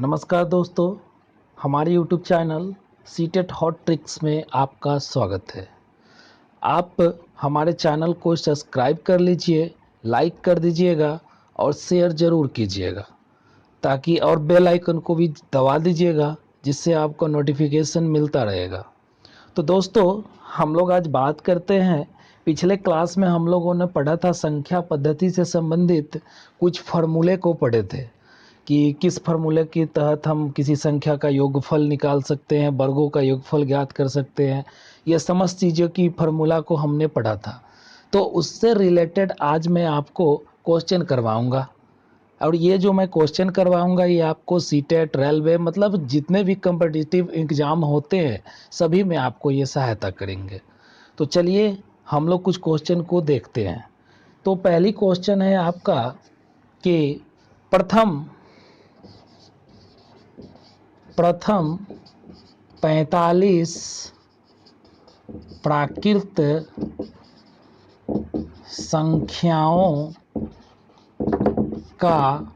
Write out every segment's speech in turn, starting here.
नमस्कार दोस्तों, हमारे YouTube channel CTET hot tricks में आपका स्वागत है। आप हमारे चैनल को सब्सक्राइब कर लीजिए, लाइक कर दीजिएगा और शेयर ज़रूर कीजिएगा ताकि और बेल आइकन को भी दबा दीजिएगा जिससे आपको नोटिफिकेशन मिलता रहेगा। तो दोस्तों, हम लोग आज बात करते हैं। पिछले क्लास में हम लोगों ने पढ़ा था संख्या पद्धति से संबंधित कुछ फार्मूले को पढ़े थे कि किस फार्मूले के तहत हम किसी संख्या का योगफल निकाल सकते हैं, वर्गों का योगफल ज्ञात कर सकते हैं। ये समस्त चीज़ों की फार्मूला को हमने पढ़ा था। तो उससे रिलेटेड आज मैं आपको क्वेश्चन करवाऊंगा और ये जो मैं क्वेश्चन करवाऊंगा ये आपको सीटेट, रेलवे मतलब जितने भी कम्पिटिटिव एग्ज़ाम होते हैं सभी में आपको ये सहायता करेंगे। तो चलिए हम लोग कुछ क्वेश्चन को देखते हैं। तो पहली क्वेश्चन है आपका कि प्रथम 45 प्राकृत संख्याओं का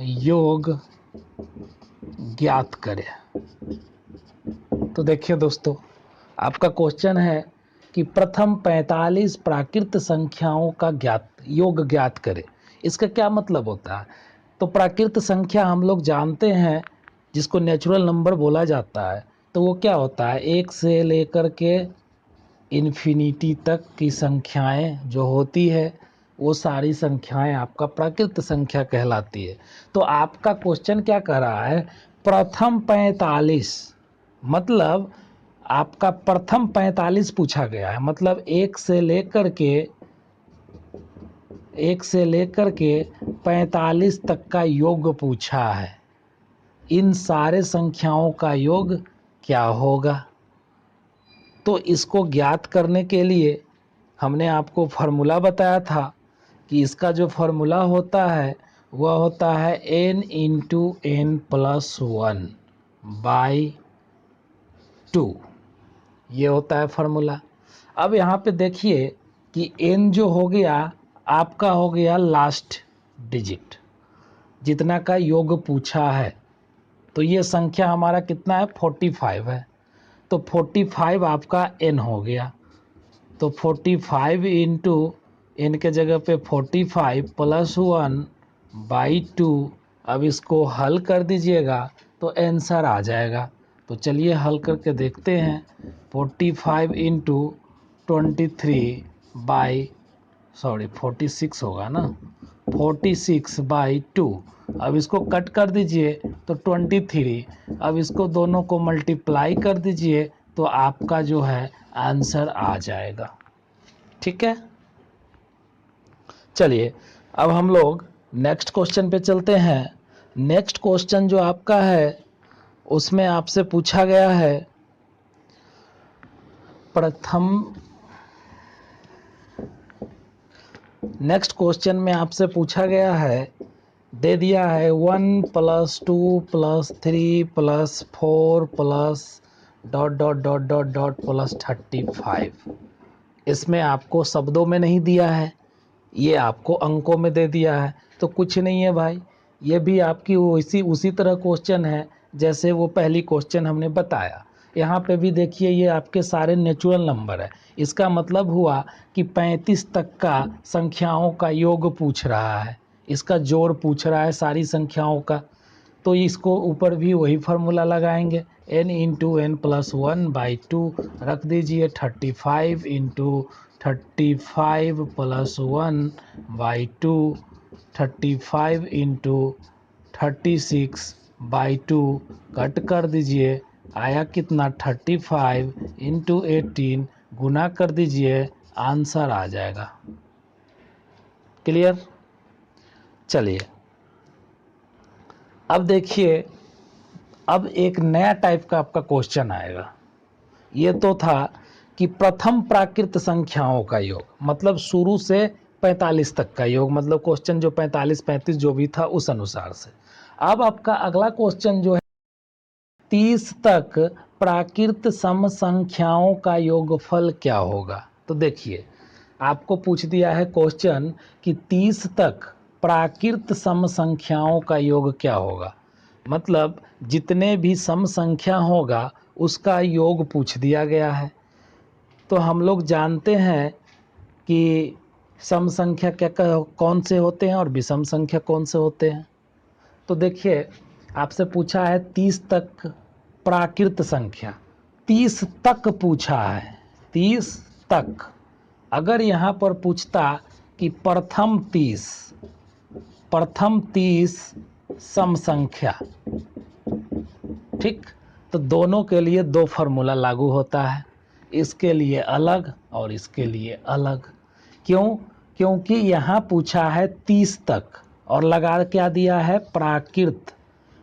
योग ज्ञात करें। तो देखिए दोस्तों, आपका क्वेश्चन है कि प्रथम 45 प्राकृत संख्याओं का योग ज्ञात करें। इसका क्या मतलब होता है? तो प्राकृत संख्या हम लोग जानते हैं जिसको नेचुरल नंबर बोला जाता है। तो वो क्या होता है, 1 से लेकर के इन्फिनिटी तक की संख्याएं जो होती है वो सारी संख्याएं आपका प्राकृत संख्या कहलाती है। तो आपका क्वेश्चन क्या कर रहा है, प्रथम 45 मतलब आपका प्रथम 45 पूछा गया है, मतलब 1 से लेकर के 45 तक का योग पूछा है। इन सारे संख्याओं का योग क्या होगा? तो इसको ज्ञात करने के लिए हमने आपको फार्मूला बताया था कि इसका जो फार्मूला होता है वह होता है n इंटू एन प्लस 1/2। ये होता है फार्मूला। अब यहाँ पे देखिए कि n जो हो गया आपका हो गया लास्ट डिजिट जितना का योग पूछा है। तो ये संख्या हमारा कितना है, 45 है। तो 45 आपका n हो गया। तो 45 इंटू एन के जगह पे 45 प्लस 1/2। अब इसको हल कर दीजिएगा तो आंसर आ जाएगा। तो चलिए हल करके देखते हैं। 45 इंटू 46 होगा ना, 46/2। अब इसको कट कर दीजिए तो 23। अब इसको दोनों को मल्टीप्लाई कर दीजिए तो आपका जो है आंसर आ जाएगा। ठीक है, चलिए अब हम लोग नेक्स्ट क्वेश्चन पे चलते हैं। नेक्स्ट क्वेश्चन जो आपका है उसमें आपसे पूछा गया है नेक्स्ट क्वेश्चन में आपसे पूछा गया है, दे दिया है 1 + 2 + 3 + 4 + ... + 35। इसमें आपको शब्दों में नहीं दिया है, ये आपको अंकों में दे दिया है। तो कुछ नहीं है भाई, ये भी आपकी उसी तरह क्वेश्चन है जैसे वो पहली क्वेश्चन हमने बताया। यहाँ पे भी देखिए ये आपके सारे नेचुरल नंबर है। इसका मतलब हुआ कि 35 तक का संख्याओं का योग पूछ रहा है, इसका जोड़ पूछ रहा है सारी संख्याओं का। तो इसको ऊपर भी वही फार्मूला लगाएंगे, n इंटू एन प्लस 1/2 रख दीजिए। 35 इंटू 35 प्लस 1/2, 35 इंटू 36/2 कट कर दीजिए, आया कितना 35 इंटू 18 गुना कर दीजिए, आंसर आ जाएगा। क्लियर? चलिए अब देखिए, अब एक नया टाइप का आपका क्वेश्चन आएगा। ये तो था कि प्रथम प्राकृत संख्याओं का योग, मतलब शुरू से 45 तक का योग, मतलब क्वेश्चन जो 45-35 जो भी था उस अनुसार से। अब आपका अगला क्वेश्चन जो है 30 तक प्राकृत सम संख्याओं का योगफल क्या होगा। तो देखिए आपको पूछ दिया है क्वेश्चन कि 30 तक प्राकृत सम संख्याओं का योग क्या होगा। मतलब जितने भी सम संख्या होगा उसका योग पूछ दिया गया है। तो हम लोग जानते हैं कि सम संख्या कौन से होते हैं और विषम संख्या कौन से होते हैं। तो देखिए, आपसे पूछा है 30 तक प्राकृत संख्या, 30 तक पूछा है, 30 तक। अगर यहाँ पर पूछता कि प्रथम 30 सम संख्या, ठीक, तो दोनों के लिए दो फार्मूला लागू होता है, इसके लिए अलग और इसके लिए अलग। क्यों? क्योंकि यहाँ पूछा है 30 तक और लगा क्या दिया है, प्राकृत।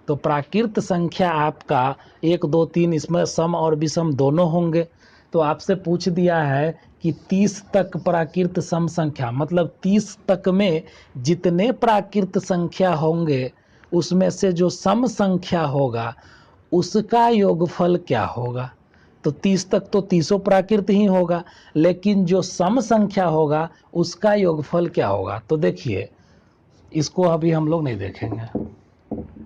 तो प्राकृत संख्या आपका 1 2 3, इसमें सम और विषम दोनों होंगे। तो आपसे पूछ दिया है कि 30 तक प्राकृत सम संख्या, मतलब 30 तक में जितने प्राकृत संख्या होंगे उसमें से जो सम संख्या होगा उसका योगफल क्या होगा। तो 30 तक तो 30 प्राकृत ही होगा, लेकिन जो सम संख्या होगा उसका योगफल क्या होगा। तो देखिए, इसको अभी हम लोग नहीं देखेंगे।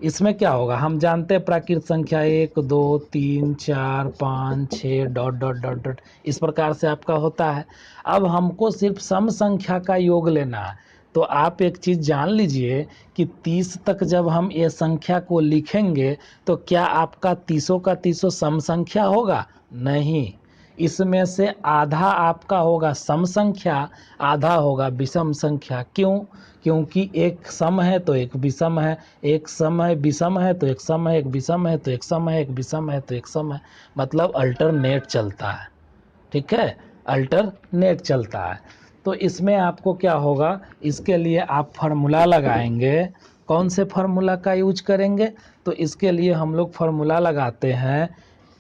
इसमें क्या होगा, हम जानते हैं प्राकृत संख्या 1 2 3 4 5 6 डॉट डॉट डॉट डॉट इस प्रकार से आपका होता है। अब हमको सिर्फ सम संख्या का योग लेना है। तो आप एक चीज़ जान लीजिए कि 30 तक जब हम ये संख्या को लिखेंगे तो क्या आपका 30 का 30 सम संख्या होगा? नहीं, इसमें से आधा आपका होगा सम संख्या, आधा होगा विषम संख्या। क्यों? क्योंकि एक सम है तो एक विषम है, एक सम है विषम है तो एक सम है, एक विषम है तो एक सम है, एक विषम है तो एक सम है, मतलब अल्टरनेट चलता है। ठीक है, अल्टरनेट चलता है। तो इसमें आपको क्या होगा, इसके लिए आप फार्मूला लगाएंगे। कौन से फार्मूला का यूज करेंगे? तो इसके लिए हम लोग फार्मूला लगाते हैं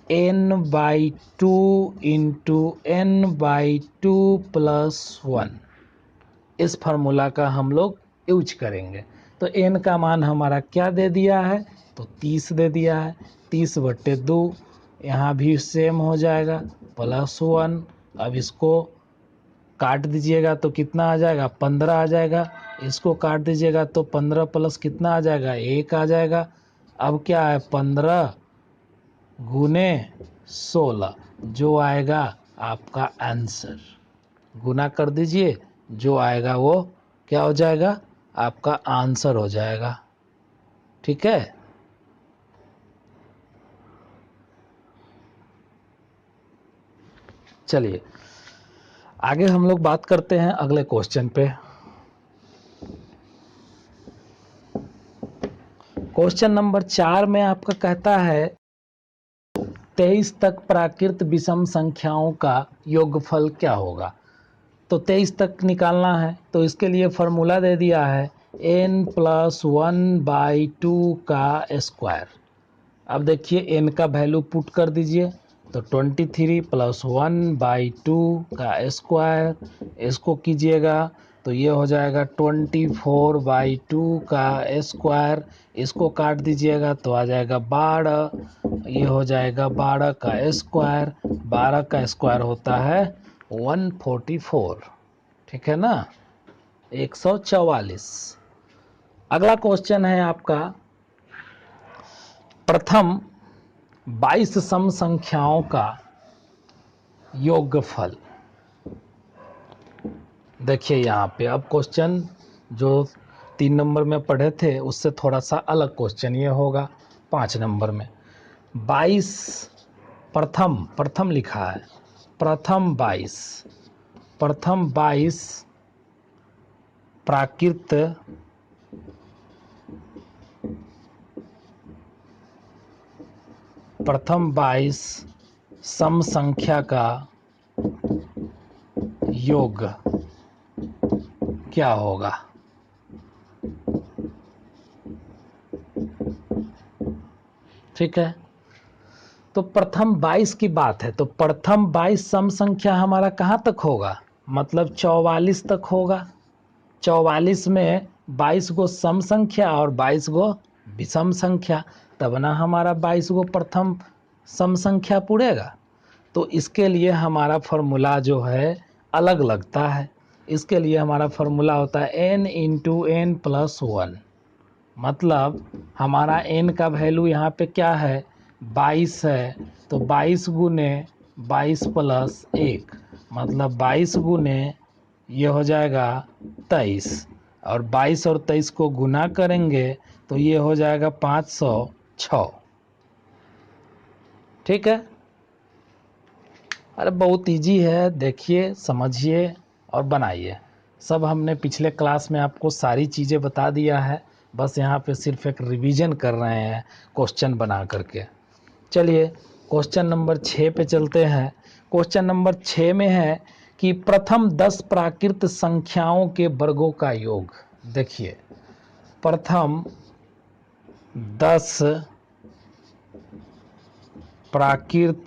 n/2 इंटू n/2 + 1। इस फार्मूला का हम लोग यूज करेंगे। तो n का मान हमारा क्या दे दिया है, तो 30 दे दिया है। 30/2 यहाँ भी सेम हो जाएगा, +1। अब इसको काट दीजिएगा तो कितना आ जाएगा, 15 आ जाएगा। इसको काट दीजिएगा तो 15 प्लस कितना आ जाएगा, 1 आ जाएगा। अब क्या है, 15 गुने 16, जो आएगा आपका आंसर। गुना कर दीजिए, जो आएगा वो क्या हो जाएगा, आपका आंसर हो जाएगा। ठीक है, चलिए आगे हम लोग बात करते हैं अगले क्वेश्चन पे। क्वेश्चन नंबर 4 में आपका कहता है 23 तक प्राकृत विषम संख्याओं का योगफल क्या होगा। तो 23 तक निकालना है, तो इसके लिए फार्मूला दे दिया है n+1/2 का स्क्वायर। अब देखिए n का वैल्यू पुट कर दीजिए, तो 23 + 1/2 का स्क्वायर, इसको कीजिएगा तो ये हो जाएगा 24/2 का स्क्वायर। इसको काट दीजिएगा तो आ जाएगा 12, ये हो जाएगा 12 का स्क्वायर। 12 का स्क्वायर होता है 144, ठीक है ना, 144। अगला क्वेश्चन है आपका, प्रथम 22 सम संख्याओं का योगफल। देखिए यहाँ पे अब क्वेश्चन जो 3 नंबर में पढ़े थे उससे थोड़ा सा अलग क्वेश्चन ये होगा 5 नंबर में। 22 प्रथम लिखा है, प्रथम 22 प्राकृत प्रथम 22 सम संख्या का योग क्या होगा। ठीक है, तो प्रथम 22 की बात है, तो प्रथम 22 सम संख्या हमारा कहाँ तक होगा, मतलब 44 तक होगा। 44 में 22 गो सम संख्या और 22 गो विषम संख्या, तब ना हमारा 22 गो प्रथम सम संख्या पूरेगा। तो इसके लिए हमारा फॉर्मूला जो है अलग लगता है। इसके लिए हमारा फॉर्मूला होता है n × n + 1, मतलब हमारा n का वैल्यू यहाँ पे क्या है, 22 है, तो 22 गुने 22 प्लस 1 मतलब 22 गुने ये हो जाएगा 23, और 22 और 23 को गुना करेंगे तो ये हो जाएगा 506। ठीक है, अरे बहुत इजी है, देखिए समझिए और बनाइए। सब हमने पिछले क्लास में आपको सारी चीज़ें बता दिया है, बस यहाँ पे सिर्फ एक रिवीजन कर रहे हैं क्वेश्चन बना करके। चलिए क्वेश्चन नंबर 6 पे चलते हैं। क्वेश्चन नंबर 6 में है कि प्रथम 10 प्राकृत संख्याओं के वर्गों का योग। देखिए प्रथम 10 प्राकृत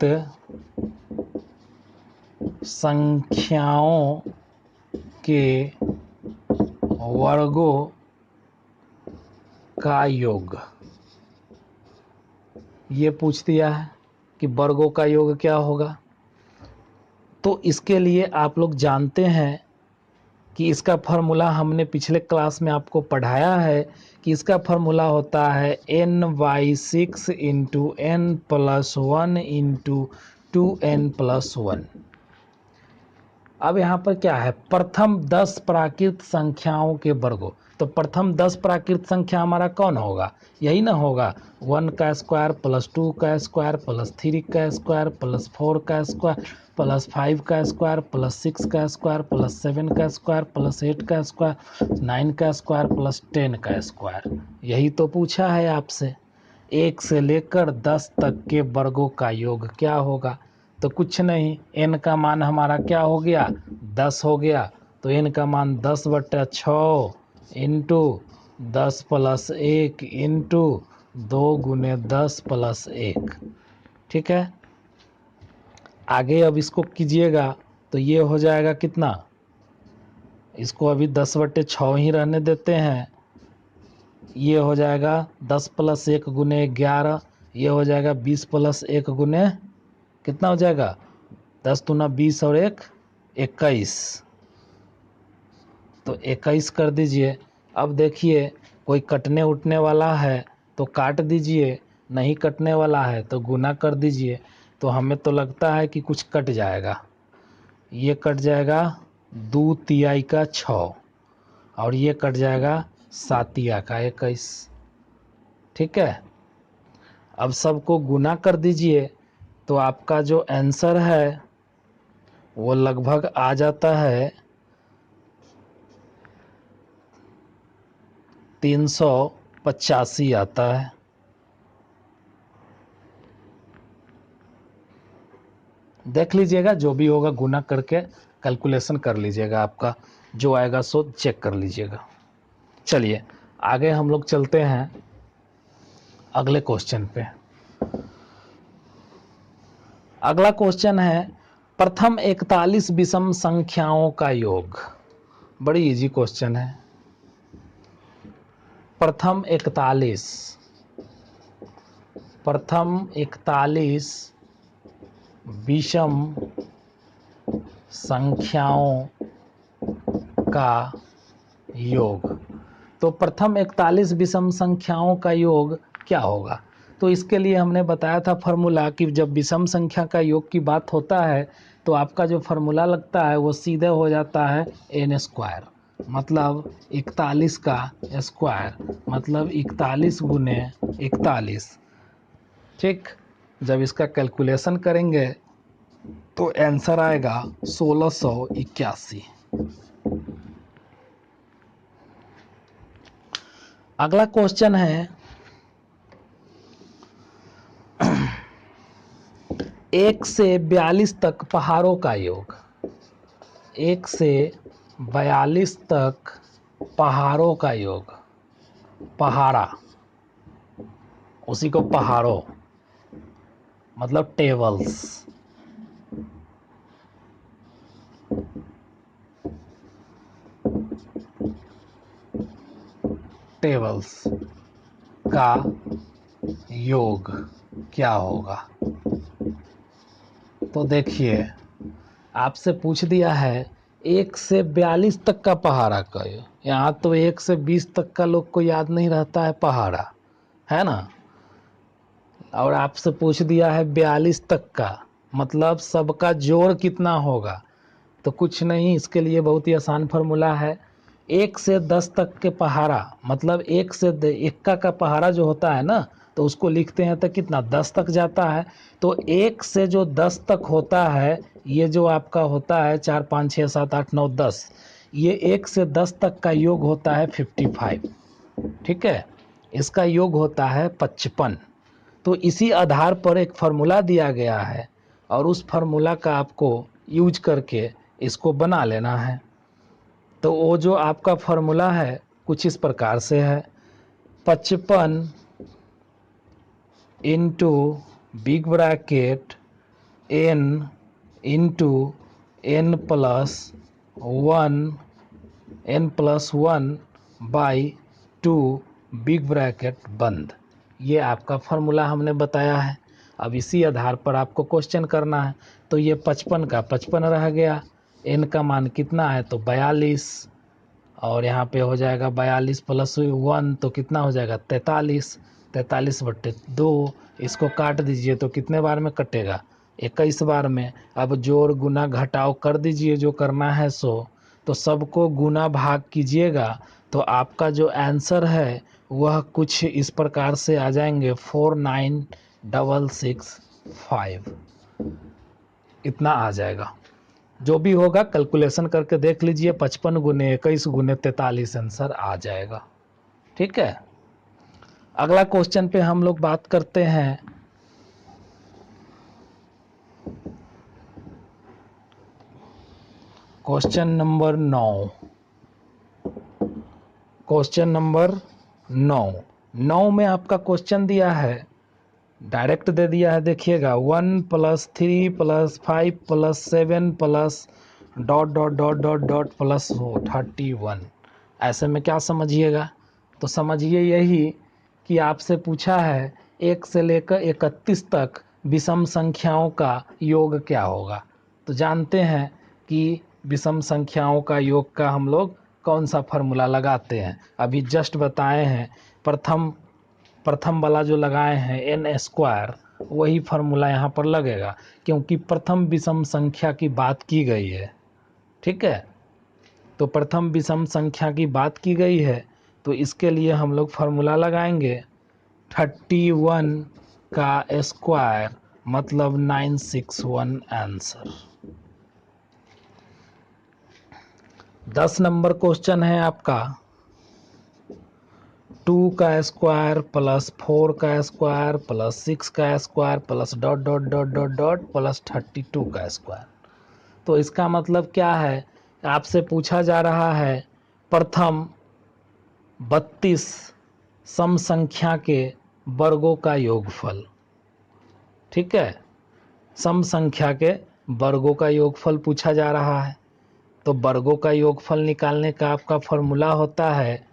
संख्याओं के वर्गों का योग, ये पूछ दिया है कि वर्गों का योग क्या होगा। तो इसके लिए आप लोग जानते हैं कि इसका फार्मूला हमने पिछले क्लास में आपको पढ़ाया है कि इसका फार्मूला होता है n/6 into n+1 into 2n+1। अब यहाँ पर क्या है, प्रथम 10 प्राकृत संख्याओं के वर्गों। तो प्रथम 10 प्राकृत संख्या हमारा कौन होगा, यही ना होगा, 1 का स्क्वायर प्लस 2 का स्क्वायर प्लस 3 का स्क्वायर प्लस 4 का स्क्वायर प्लस 5 का स्क्वायर प्लस 6 का स्क्वायर प्लस 7 का स्क्वायर प्लस 8 का स्क्वायर 9 का स्क्वायर प्लस 10 का स्क्वायर। यही तो पूछा है आपसे, 1 से लेकर 10 तक के वर्गों का योग क्या होगा। तो कुछ नहीं, n का मान हमारा क्या हो गया, 10 हो गया, तो n का मान 10/6 इंटू 10 प्लस 1 इंटू 2 गुने 10 प्लस 1। ठीक है, आगे अब इसको कीजिएगा तो ये हो जाएगा कितना, इसको अभी 10/6 ही रहने देते हैं, ये हो जाएगा 10 प्लस 1 गुने 11, ये हो जाएगा 20 प्लस 1 गुने कितना हो जाएगा, 10 दूना 20 और 1 21, तो 21 कर दीजिए। अब देखिए कोई कटने उठने वाला है तो काट दीजिए, नहीं कटने वाला है तो गुना कर दीजिए। तो हमें तो लगता है कि कुछ कट जाएगा, ये कट जाएगा 2 तिहाई का 6 और ये कट जाएगा 7 तिहाई का 21। ठीक है, अब सबको गुना कर दीजिए तो आपका जो आंसर है वो लगभग आ जाता है 385 आता है। देख लीजिएगा, जो भी होगा गुना करके कैलकुलेशन कर लीजिएगा, आपका जो आएगा सो चेक कर लीजिएगा। चलिए आगे हम लोग चलते हैं अगले क्वेश्चन पे। अगला क्वेश्चन है प्रथम 41 विषम संख्याओं का योग। बड़ी इजी क्वेश्चन है। प्रथम 41 विषम संख्याओं का योग। तो प्रथम 41 विषम संख्याओं का योग क्या होगा। तो इसके लिए हमने बताया था फार्मूला कि जब विषम संख्या का योग की बात होता है तो आपका जो फार्मूला लगता है वो सीधे हो जाता है n², मतलब 41 का स्क्वायर मतलब 41 गुने 41। ठीक, जब इसका कैलकुलेशन करेंगे तो आंसर आएगा 1681। अगला क्वेश्चन है 1 से 42 तक पहाड़ों का योग। 1 से 42 तक पहाड़ों का योग, पहाड़ा उसी को पहाड़ों मतलब टेबल्स। टेबल्स का योग क्या होगा। तो देखिए आपसे पूछ दिया है 1 से 42 तक का पहाड़ा का। यहाँ तो 1 से 20 तक का लोग को याद नहीं रहता है पहाड़ा, है ना। और आपसे पूछ दिया है 42 तक का, मतलब सबका जोड़ कितना होगा। तो कुछ नहीं, इसके लिए बहुत ही आसान फार्मूला है। 1 से 10 तक के पहाड़ा, मतलब 1 से इक्का का पहाड़ा जो होता है ना, तो उसको लिखते हैं तो कितना 10 तक जाता है। तो 1 से जो 10 तक होता है, ये जो आपका होता है 4 5 6 7 8 9 10, ये 1 से 10 तक का योग होता है 55। ठीक है, इसका योग होता है 55। तो इसी आधार पर एक फार्मूला दिया गया है और उस फार्मूला का आपको यूज करके इसको बना लेना है। तो वो जो आपका फार्मूला है कुछ इस प्रकार से है, 55 into big bracket n into n plus 1 by 2 big bracket बंद। ये आपका फार्मूला हमने बताया है। अब इसी आधार पर आपको क्वेश्चन करना है। तो ये 55 का 55 रह गया, n का मान कितना है तो 42, और यहाँ पे हो जाएगा 42 प्लस 1 तो कितना हो जाएगा 43, 43/2। इसको काट दीजिए तो कितने बार में कटेगा 21 बार में। अब जोड़ गुना घटाव कर दीजिए जो करना है सो, तो सबको गुना भाग कीजिएगा तो आपका जो आंसर है वह कुछ इस प्रकार से आ जाएंगे 49665, इतना आ जाएगा। जो भी होगा कैलकुलेशन करके देख लीजिए, 55 गुने 21 गुने 43 आंसर आ जाएगा। ठीक है, अगला क्वेश्चन पे हम लोग बात करते हैं। Question number 9। क्वेश्चन नंबर 9 में आपका क्वेश्चन दिया है, डायरेक्ट दे दिया है, देखिएगा 1 + 3 + 5 + 7 plus dot dot dot dot dot plus 31। ऐसे में क्या समझिएगा, तो समझिए यही कि आपसे पूछा है 1 से लेकर 31 तक विषम संख्याओं का योग क्या होगा। तो जानते हैं कि विषम संख्याओं का योग का हम लोग कौन सा फार्मूला लगाते हैं, अभी जस्ट बताए हैं। प्रथम वाला जो लगाए हैं n², वही फार्मूला यहाँ पर लगेगा, क्योंकि प्रथम विषम संख्या की बात की गई है। ठीक है, तो प्रथम विषम संख्या की बात की गई है, तो इसके लिए हम लोग फार्मूला लगाएंगे 31 का स्क्वायर मतलब 961 आंसर। 10 नंबर क्वेश्चन है आपका, 2 का स्क्वायर प्लस 4 का स्क्वायर प्लस 6 का square plus dot dot dot dot dot plus 32 का स्क्वायर। तो इसका मतलब क्या है, आपसे पूछा जा रहा है प्रथम 32 सम संख्या के वर्गों का योगफल। ठीक है, सम संख्या के वर्गों का योगफल पूछा जा रहा है। तो वर्गों का योगफल निकालने का आपका फॉर्मूला होता है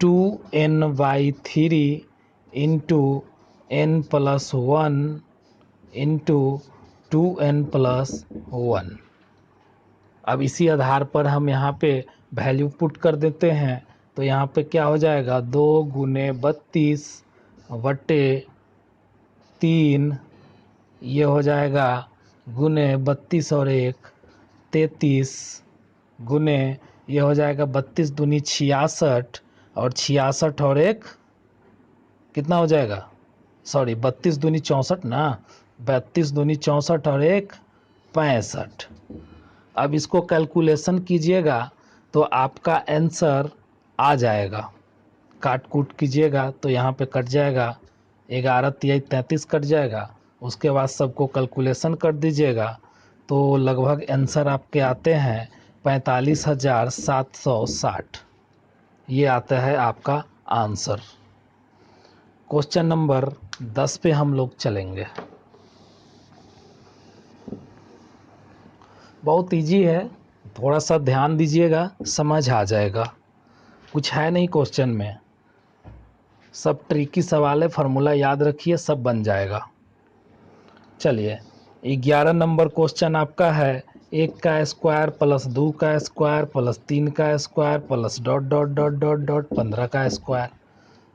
2n/3 into n+1 into 2n+1। अब इसी आधार पर हम यहाँ पे वैल्यू पुट कर देते हैं। तो यहाँ पे क्या हो जाएगा 2 गुने 32/3, ये हो जाएगा गुने 32 और 1 33, गुने ये हो जाएगा 32 दूनी 66, और 66 और 1 कितना हो जाएगा, सॉरी 32 दूनी 64 ना, 32 दूनी 64 और 1 65। अब इसको कैलकुलेशन कीजिएगा तो आपका आंसर आ जाएगा। काट कूट कीजिएगा तो यहाँ पे कट जाएगा, 11 × 33 कट जाएगा। उसके बाद सबको कैलकुलेशन कर दीजिएगा तो लगभग आंसर आपके आते हैं 45,760। ये आता है आपका आंसर। क्वेश्चन नंबर 10 पे हम लोग चलेंगे। बहुत इजी है, थोड़ा सा ध्यान दीजिएगा समझ आ जाएगा। कुछ है नहीं क्वेश्चन में, सब ट्रिकी सवाल है, फार्मूला याद रखिए सब बन जाएगा। चलिए 11 नंबर क्वेश्चन आपका है, 1 का स्क्वायर प्लस 2 का स्क्वायर प्लस 3 का square plus dot dot dot dot dot 15 का स्क्वायर।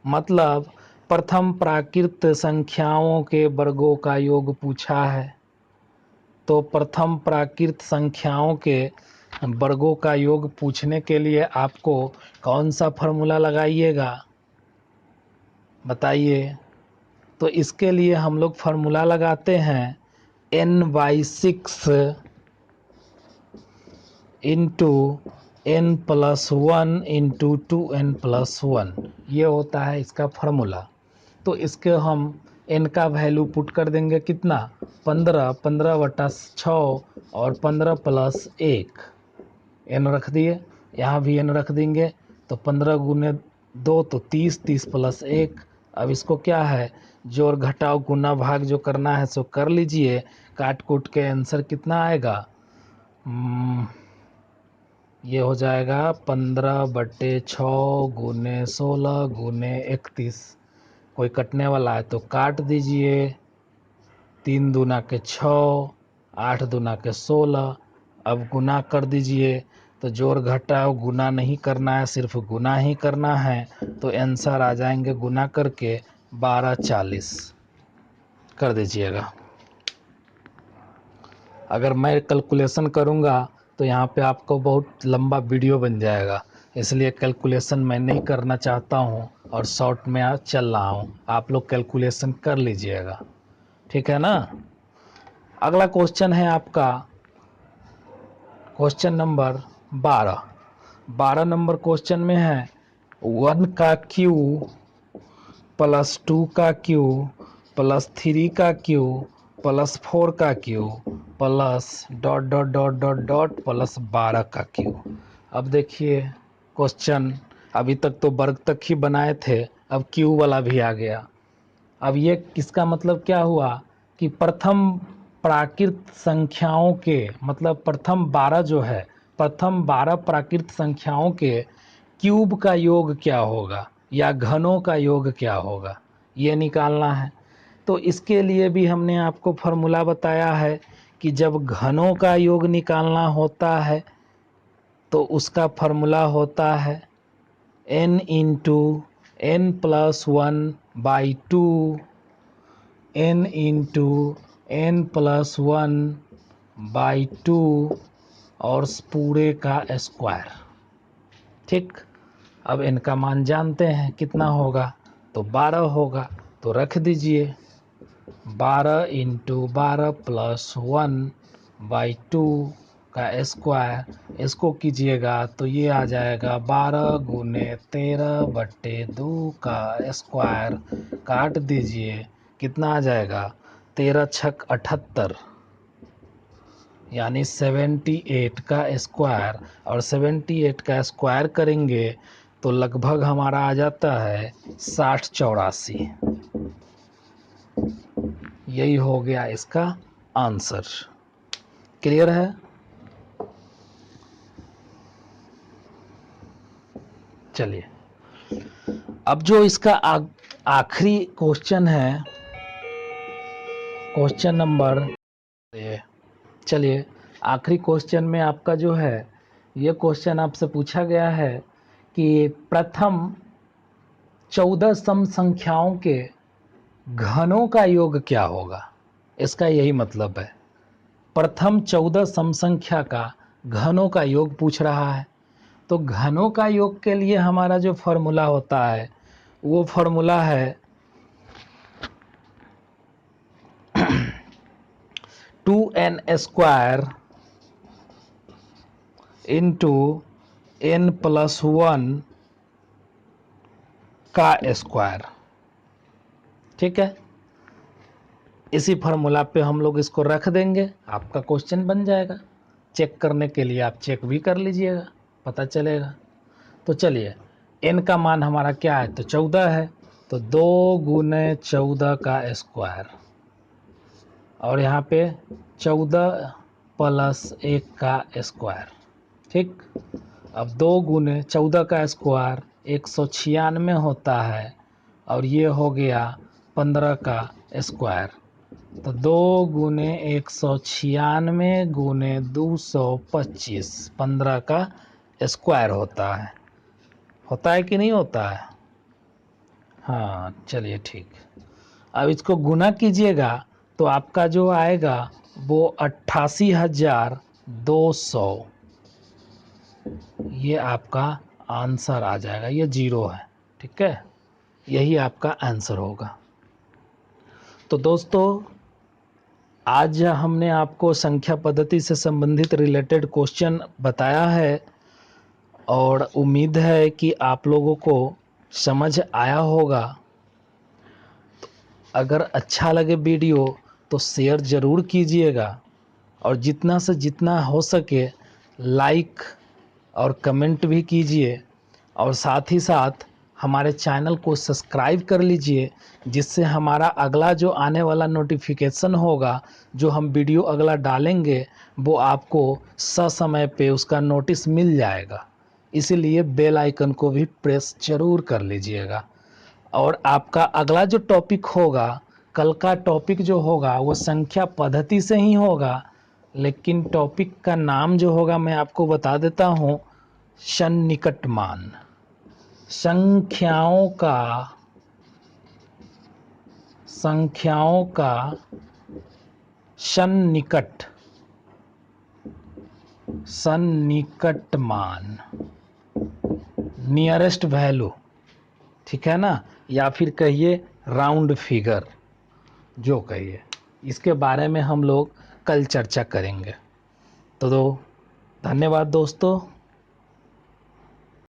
मतलब प्रथम प्राकृत संख्याओं के वर्गों का योग पूछा है। तो प्रथम प्राकृत संख्याओं के वर्गों का योग पूछने के लिए आपको कौन सा फॉर्मूला लगाइएगा बताइए। तो इसके लिए हम लोग फार्मूला लगाते हैं n/6 into n+1 into 2n+1, ये होता है इसका फार्मूला। तो इसके हम n का वैल्यू पुट कर देंगे कितना 15, 15/6 और 15 + 1 n रख दिए, यहाँ भी n रख देंगे। तो 15 × 2 तो 30, 30 + 1। अब इसको क्या है जोड़ घटाव गुना भाग जो करना है सो कर लीजिए। काट कूट के आंसर कितना आएगा, ये हो जाएगा 15/6 × 16 × 31। कोई कटने वाला है तो काट दीजिए। 3 दूना के 6, 8 दूना के 16। अब गुना कर दीजिए। तो जोड़ घटाव गुना नहीं करना है, सिर्फ गुना ही करना है। तो आंसर आ जाएंगे गुना करके 1240 कर दीजिएगा। अगर मैं कैलकुलेशन करूँगा तो यहाँ पे आपको बहुत लंबा वीडियो बन जाएगा, इसलिए कैलकुलेशन मैं नहीं करना चाहता हूँ और शॉर्ट में चल रहा हूँ। आप लोग कैलकुलेशन कर लीजिएगा, ठीक है ना। अगला क्वेश्चन है आपका क्वेश्चन नंबर 12 नंबर क्वेश्चन में है 1 का क्यू प्लस 2 का क्यू प्लस 3 का क्यू प्लस 4 का Q plus dot dot dot dot dot plus 12 का क्यू। अब देखिए क्वेश्चन अभी तक तो वर्ग तक ही बनाए थे, अब क्यू वाला भी आ गया। अब ये किसका मतलब क्या हुआ कि प्रथम प्राकृत संख्याओं के मतलब प्रथम 12 जो है, प्रथम 12 प्राकृत संख्याओं के क्यूब का योग क्या होगा या घनों का योग क्या होगा, ये निकालना है। तो इसके लिए भी हमने आपको फॉर्मूला बताया है कि जब घनों का योग निकालना होता है तो उसका फॉर्मूला होता है n into n+1/2 n into n+1/2 और पूरे का स्क्वायर। ठीक, अब n का मान जानते हैं कितना होगा, तो 12 होगा। तो रख दीजिए 12 इंटू 12+1/2 का स्क्वायर। इसको कीजिएगा तो ये आ जाएगा 12 × 13/2 का स्क्वायर। काट दीजिए कितना आ जाएगा 13 × 6 = 78 यानी 78 का स्क्वायर। और 78 का स्क्वायर करेंगे तो लगभग हमारा आ जाता है 6084। यही हो गया इसका आंसर। क्लियर है। चलिए अब जो इसका आखिरी क्वेश्चन है क्वेश्चन नंबर, चलिए आखिरी क्वेश्चन में आपका जो है ये क्वेश्चन आपसे पूछा गया है कि प्रथम 14 सम संख्याओं के घनों का योग क्या होगा। इसका यही मतलब है प्रथम 14 सम संख्या का घनों का योग पूछ रहा है। तो घनों का योग के लिए हमारा जो फॉर्मूला होता है वो फॉर्मूला है 2n² इंटू n+1 का स्क्वायर। ठीक है, इसी फार्मूला पे हम लोग इसको रख देंगे, आपका क्वेश्चन बन जाएगा। चेक करने के लिए आप चेक भी कर लीजिएगा, पता चलेगा। तो चलिए n का मान हमारा क्या है, तो 14 है, तो 2 × 14 का स्क्वायर और यहाँ पे 14 + 1 का स्क्वायर। ठीक, अब 2 × 14 का स्क्वायर 196 होता है और ये हो गया 15 का स्क्वायर। तो 2 × 196 × 225, 15 का स्क्वायर होता है कि नहीं होता है? हाँ चलिए ठीक। अब इसको गुना कीजिएगा तो आपका जो आएगा वो 88,200, ये आपका आंसर आ जाएगा। ये 0 है, ठीक है, यही आपका आंसर होगा। तो दोस्तों आज हमने आपको संख्या पद्धति से संबंधित रिलेटेड क्वेश्चन बताया है और उम्मीद है कि आप लोगों को समझ आया होगा। अगर अच्छा लगे वीडियो तो शेयर ज़रूर कीजिएगा और जितना से जितना हो सके लाइक और कमेंट भी कीजिए और साथ ही साथ हमारे चैनल को सब्सक्राइब कर लीजिए, जिससे हमारा अगला जो आने वाला नोटिफिकेशन होगा, जो हम वीडियो अगला डालेंगे, वो आपको ससमय पे उसका नोटिस मिल जाएगा। इसीलिए बेल आइकन को भी प्रेस ज़रूर कर लीजिएगा। और आपका अगला जो टॉपिक होगा, कल का टॉपिक जो होगा वो संख्या पद्धति से ही होगा, लेकिन टॉपिक का नाम जो होगा मैं आपको बता देता हूँ, सन्निकट मान। संख्याओं का सन्निकट मान, नियरेस्ट वैल्यू, ठीक है ना, या फिर कहिए राउंड फिगर, जो कहिए, इसके बारे में हम लोग कल चर्चा करेंगे। तो धन्यवाद दोस्तों।